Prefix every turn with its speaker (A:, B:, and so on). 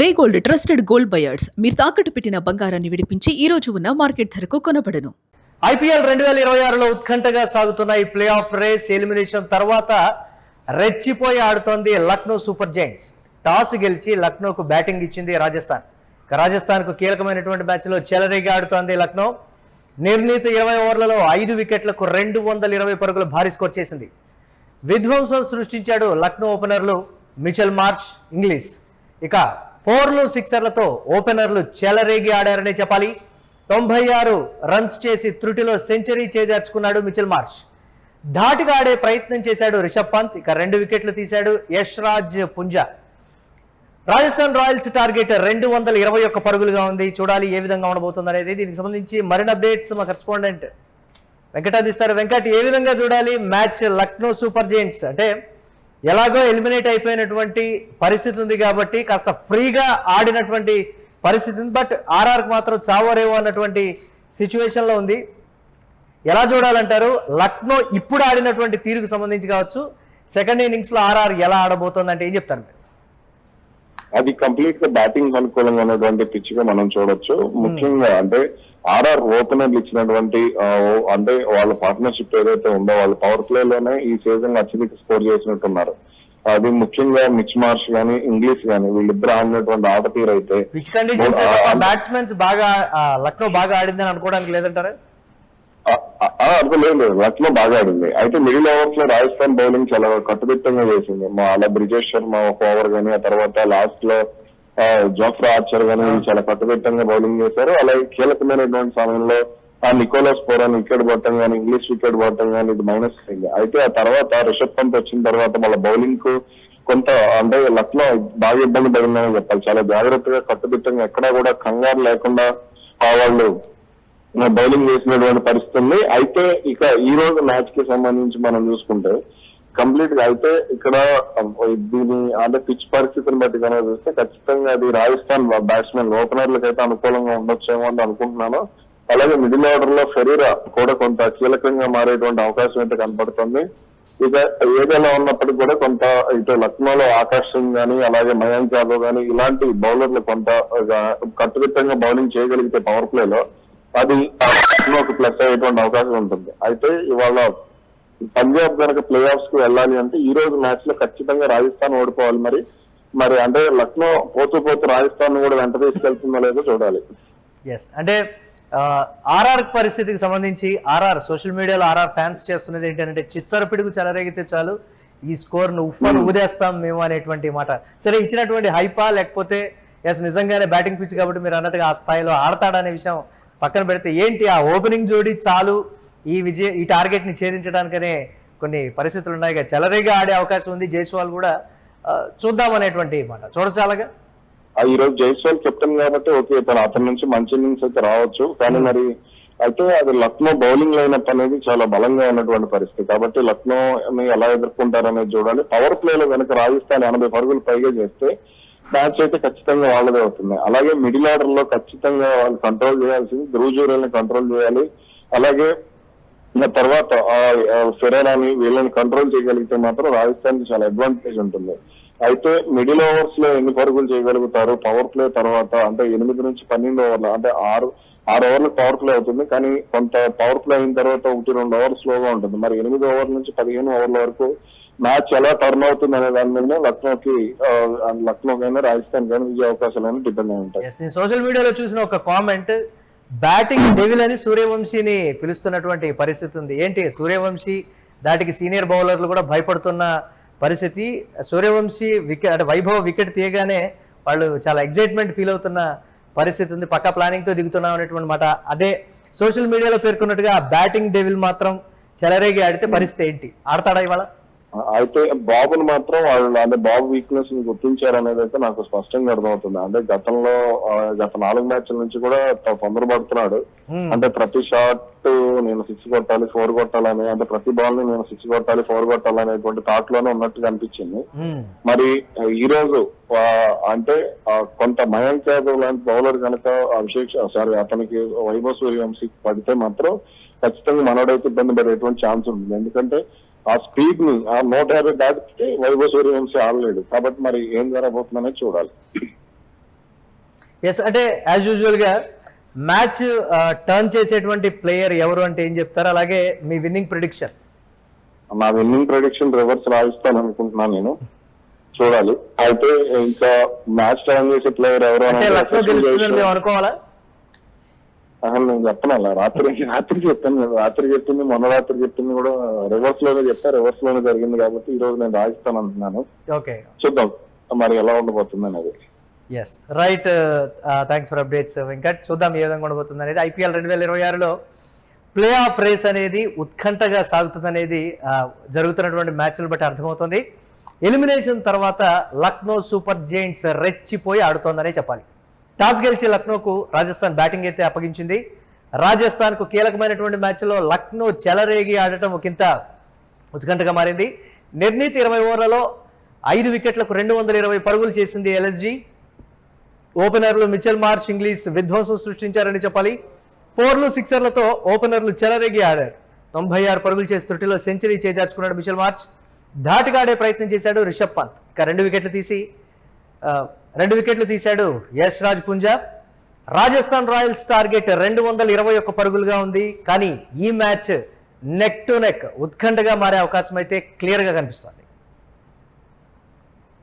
A: వే gold trusted gold buyers మీరు తాకట్టు పెట్టిన బంగారాన్ని విడిపించి ఈ రోజు ఉన్న మార్కెట్ ధరకు కొనబడను.
B: ఐపీఎల్ 2026లో ఉత్కంఠగా సాగుతున్న ఈ ప్లే ఆఫ్ రేస్ ఎలిమినేషన్ తర్వాత రెచ్చిపోయి ఆడుతోంది లక్నో సూపర్ జైంట్స్. టాస్ గెలిచి లక్నోకు బ్యాటింగ్ ఇచ్చింది రాజస్థాన్. రాజస్థాన్కు కీలకమైనటువంటి మ్యాచ్లో చెలరేగి ఆడుతోంది లక్నో. నిర్ణీత 20 ఓవర్లలో 5 వికెట్లకు 220 పరుగులు భారీ స్కోర్ చేసింది. విధ్వంసం సృష్టించాడు లక్నో ఓపెనర్లు మిచెల్ మార్ష్, ఇంగ్లీష్. ఇక 4లు 6లతో ఓపెనర్లు చెలరేగి ఆడారనే చెప్పాలి. 96 రన్స్ చేసి త్రుటిలో సెంచరీ చేజార్చుకున్నాడు మిచెల్ మార్ష్. ధాటిగా ఆడే ప్రయత్నం చేశాడు రిషబ్ పంత్. ఇక 2 వికెట్లు తీశాడు యశ్రాజ్ పుంజా. రాజస్థాన్ రాయల్స్ టార్గెట్ 221 పరుగులుగా ఉంది. చూడాలి ఏ విధంగా ఉండబోతుంది అనేది. దీనికి సంబంధించి మరిన్ని అప్డేట్స్ మా కరెస్పాండెంట్ వెంకట్ అందిస్తారు. వెంకట్, ఏ విధంగా చూడాలి మ్యాచ్ లక్నో సూపర్ జైంట్స్? అంటే ఎలాగో ఎలిమినేట్ అయిపోయినటువంటి పరిస్థితి ఉంది కాబట్టి కాస్త ఫ్రీగా ఆడినటువంటి పరిస్థితి ఉంది. బట్ ఆర్ఆర్కి మాత్రం చావరేవో అన్నటువంటి సిచ్యువేషన్లో ఉంది. ఎలా చూడాలంటారు? లక్నో ఇప్పుడు ఆడినటువంటి తీరుకు సంబంధించి కావచ్చు, సెకండ్ ఇన్నింగ్స్లో ఆర్ఆర్ ఎలా ఆడబోతోంది అంటే ఏం చెప్తారు మీరు?
C: అది కంప్లీట్ గా బ్యాటింగ్ అనుకూలంగా ఉన్నటువంటి పిచ్ గా మనం చూడొచ్చు. ముఖ్యంగా అంటే ఆర్ఆర్ ఓపెనర్లు ఇచ్చినటువంటి అంటే వాళ్ళ పార్ట్నర్షిప్ ఏదైతే ఉందో వాళ్ళ పవర్ ప్లే లోనే ఈ సీజన్ అత్యధిక స్కోర్ చేసినట్టున్నారు. అది ముఖ్యంగా మిచ్ మార్ష్ గానీ ఇంగ్లీష్ గానీ వీళ్ళిద్దరు ఆడినటువంటి ఆట తీరు అయితే
B: బ్యాట్స్మెన్స్ బాగా లక్నో బాగా ఆడిందని అనుకోవడానికి లేదంటారా?
C: అర్థం లేదు, లక్నో బాగా ఆడింది. అయితే మిడిల్ ఓవర్స్ లో రాజస్థాన్ బౌలింగ్ చాలా కట్టుదిట్టంగా చేసింది. అలా బ్రిజేష్ శర్మ ఒక ఓవర్ గానీ, ఆ తర్వాత లాస్ట్ లో జోఫ్రా ఆర్చర్ గానీ చాలా కట్టుదిట్టంగా బౌలింగ్ చేశారు. అలాగే కీలకమైనటువంటి సమయంలో నికోలస్ పోరాన్ వికెట్ పడటం కానీ, ఇంగ్లీష్ వికెట్ పడటం కానీ ఇది మైనస్ అయింది. అయితే ఆ తర్వాత రిషబ్ పంత్ వచ్చిన తర్వాత వాళ్ళ బౌలింగ్ కు కొంత అంటే లక్నో బాగా ఇబ్బంది పడిందని చెప్పాలి. చాలా జాగ్రత్తగా కట్టుదిట్టంగా ఎక్కడా కూడా కంగారు లేకుండా వాళ్ళు బౌలింగ్ చేసినటువంటి పరిస్థితి ఉంది. అయితే ఇక ఈ రోజు మ్యాచ్ కి సంబంధించి మనం చూసుకుంటే కంప్లీట్ గా అయితే ఇక్కడ దీని అంటే పిచ్ పరిస్థితిని బట్టి కనుక చూస్తే ఖచ్చితంగా అది రాజస్థాన్ బ్యాట్స్మెన్ ఓపెనర్లకు అయితే అనుకూలంగా ఉండొచ్చేమో అని అనుకుంటున్నాను. అలాగే మిడిల్ ఆర్డర్ లో ఫెరీరా కూడా కొంత కీలకంగా మారేటువంటి అవకాశం అయితే కనపడుతుంది. ఇక ఏదైనా ఉన్నప్పటికీ కూడా కొంత ఇటు లక్నోలో ఆకాశ్ సింగ్ గానీ, అలాగే మయాంక్ యాదవ్ గానీ ఇలాంటి బౌలర్లు కొంత కట్టుదిట్టంగా బౌలింగ్ చేయగలిగితే పవర్ ప్లే లో అది లక్నోకి ప్లస్ అయ్యేటువంటి అవకాశం ఉంటుంది. అయితే ఇవాళ పంజాబ్ కనుక ప్లే ఆఫ్స్ కు వెళ్ళాలి అంటే ఈ రోజు మ్యాచ్ లో ఖచ్చితంగా రాజస్థాన్ ఓడిపోవాలి. మరి అంటే లక్నో పోతూ రాజస్థాన్ కూడా వెంట తీసుకెళ్తుందో లేదో చూడాలి.
B: అంటే ఆర్ఆర్ పరిస్థితికి సంబంధించి ఆర్ఆర్ సోషల్ మీడియాలో ఆర్ఆర్ ఫ్యాన్స్ చేస్తున్నది ఏంటంటే చిచ్చర పిడుగు చెలరేగితే చాలు ఈ స్కోర్ ను ఉఫ్ఫను ఊదేస్తాం మేము అనేటువంటి మాట. సరే, ఇచ్చినటువంటి హైపా లేకపోతే నిజంగానే బ్యాటింగ్ పిచ్ కాబట్టి మీరు అన్నట్టుగా ఆ స్థాయిలో ఆడతాడనే విషయం పక్కన పెడితే ఏంటి ఆ ఓపెనింగ్ జోడీ చాలు ఈ టార్గెట్ ని ఛేదించడానికనే కొన్ని పరిస్థితులు ఉన్నాయి. చెలరేగా ఆడే అవకాశం ఉంది. జైస్వాల్ కూడా చూద్దాం అనేటువంటి మాట చూడచాలగా.
C: ఈ రోజు జైస్వాల్ కెప్టెన్ కాబట్టి ఓకే, అతని నుంచి మంచి ఇన్నింగ్స్ అయితే రావచ్చు. కానీ మరి అయితే అది లక్నో బౌలింగ్ లైనప్ అనేది చాలా బలంగా ఉన్నటువంటి పరిస్థితి కాబట్టి లక్నో ఎలా ఎదుర్కొంటారనేది చూడాలి. పవర్ ప్లే లో కనుక రాజస్థాన్ 80 పరుగులు పైగా చేస్తే మ్యాచ్ అయితే ఖచ్చితంగా వాళ్ళదే అవుతుంది. అలాగే మిడిల్ ఆర్డర్ లో ఖచ్చితంగా వాళ్ళు కంట్రోల్ చేయాల్సింది ధ్రువ్ జురేల్ని కంట్రోల్ చేయాలి. అలాగే తర్వాత ఫెరేరాని వీళ్ళని కంట్రోల్ చేయగలిగితే మాత్రం రాజస్థాన్ కి చాలా అడ్వాంటేజ్ ఉంటుంది. అయితే మిడిల్ ఓవర్స్ లో ఎన్ని పరుగులు చేయగలుగుతారు పవర్ ప్లే తర్వాత అంటే 8 నుంచి 12 ఓవర్లు అంటే 6 ఓవర్లు పవర్ ప్లే అవుతుంది. కానీ కొంత పవర్ ప్లే అయిన తర్వాత 1-2 ఓవర్లు స్లోగా ఉంటుంది. మరి 8 ఓవర్ల నుంచి 15 ఓవర్ల వరకు మ్యాచ్ ఎలా టర్న్ అవుతుంది అనే దాని మీద లక్నోకైనా రాజస్థాన్ కానీ విజయ అవకాశాలు డిపెండ్ అయి ఉంటాయి.
B: నేను సోషల్ మీడియాలో చూసిన ఒక కామెంట్, బ్యాటింగ్ డెవిల్ అని సూర్యవంశీని పిలుస్తున్నటువంటి పరిస్థితి ఉంది. ఏంటి సూర్యవంశీ దాటికి సీనియర్ బౌలర్లు కూడా భయపడుతున్న పరిస్థితి. సూర్యవంశీ వికెట్ అంటే వైభవ్ వికెట్ తీయగానే వాళ్ళు చాలా ఎగ్జైట్మెంట్ ఫీల్ అవుతున్న పరిస్థితి ఉంది. పక్కా ప్లానింగ్ తో దిగుతున్నాం అనేటువంటి మాట. అదే సోషల్ మీడియాలో పేర్కొన్నట్టుగా బ్యాటింగ్ డెవిల్ మాత్రం చెలరేగి ఆడితే పరిస్థితి ఏంటి? ఆడతాడా ఇవాళ?
C: అయితే బాబుని మాత్రం వాళ్ళు అంటే బాబు వీక్నెస్ ని గుర్తించారనేది అయితే నాకు స్పష్టంగా అర్థమవుతుంది. అంటే గత 4 మ్యాచ్ల నుంచి కూడా తొందరపడుతున్నాడు. అంటే ప్రతి షాట్ నేను 6 కొట్టాలి 4 కొట్టాలని, అంటే ప్రతి బాల్ ని నేను 6 కొట్టాలి 4 కొట్టాలి అనేటువంటి థాట్ లోనే ఉన్నట్టుగా అనిపించింది. మరి ఈ రోజు అంటే కొంత మయాంక్ యాదవ్ లాంటి బౌలర్ కనుక అతనికి వైభవ్ సూర్యవంశీ పడితే మాత్రం ఖచ్చితంగా మనోడైతే ఇబ్బంది పడేటువంటి ఛాన్స్ ఉంటుంది. ఎందుకంటే ఆ స్పీడ్ ని 150 దాటితే వైభవ్ సూర్యవంశీ ఆడలేడు కాబట్టి మరి ఏం జరగబోతుందనేది చూడాలి.
B: ఎస్, అంటే యాజ్ యూజువల్గా మ్యాచ్ టర్న్ చేసేటువంటి ప్లేయర్ ఎవరు అంటే ఏం చెప్తారు, అలాగే మీ విన్నింగ్ ప్రిడిక్షన్?
C: నా విన్నింగ్ ప్రొడిక్షన్ రివర్స్ రాయిస్తాను అనుకుంటున్నాను నేను, చూడాలి. అయితే ఇంకా మ్యాచ్ టర్న్ చేసే ప్లేయర్ ఎవరు
B: అంటే లక్నో గెలుస్తుందని మేము అనుకోవాలా?
C: నేను చెప్పను అలా. రాత్రి చెప్పాను, నేను రాత్రి చెప్పింది, మొన్న రాత్రి చెప్పింది కూడా రివర్స్ లోనే చెప్పా. రివర్స్ లోనే జరిగింది కాబట్టి ఈ రోజు నేను రాయిస్తాను అంటున్నాను.
B: ఓకే,
C: చూద్దాం మరి ఎలా ఉండబోతుంది అనేది.
B: Yes right, thanks for updates Venkat. చూద్దాం ఏ విధంగా ఉండబోతుంది అనేది. ఐపీఎల్ 2026లో ప్లే ఆఫ్ రేస్ అనేది ఉత్కంఠగా సాగుతుందనేది జరుగుతున్నటువంటి మ్యాచ్లు బట్టి అర్థమవుతుంది. ఎలిమినేషన్ తర్వాత లక్నో సూపర్ జైంట్స్ రెచ్చిపోయి ఆడుతోందనే చెప్పాలి. టాస్ గెలిచి లక్నోకు రాజస్థాన్ బ్యాటింగ్ అయితే అప్పగించింది. రాజస్థాన్కు కీలకమైనటువంటి మ్యాచ్లో లక్నో చెలరేగి ఆడటం ఒకంత ఉత్కంఠగా మారింది. నిర్ణీత 20 ఓవర్లలో 5 వికెట్లకు 220 పరుగులు చేసింది ఎల్ఎస్జీ. ఓపెనర్లు మిచెల్ మార్ష్, ఇంగ్లీష్ విధ్వంసం సృష్టించారని చెప్పాలి. 4లు 6ర్లతో ఓపెనర్లు చెలరేగి ఆడారు. 96 పరుగులు చేసి త్రుటిలో సెంచరీ చేజార్చుకున్నాడు మిచెల్ మార్ష్. ధాటిగా ఆడే ప్రయత్నం చేశాడు రిషబ్ పంత్. ఇక 2 వికెట్లు తీశాడు యష్ రాజ్ పుంజా. రాజస్థాన్ రాయల్స్ టార్గెట్ 221 పరుగులుగా ఉంది. కానీ ఈ మ్యాచ్ నెక్ టు నెక్ ఉత్కంఠగా మారే అవకాశం అయితే క్లియర్గా కనిపిస్తుంది.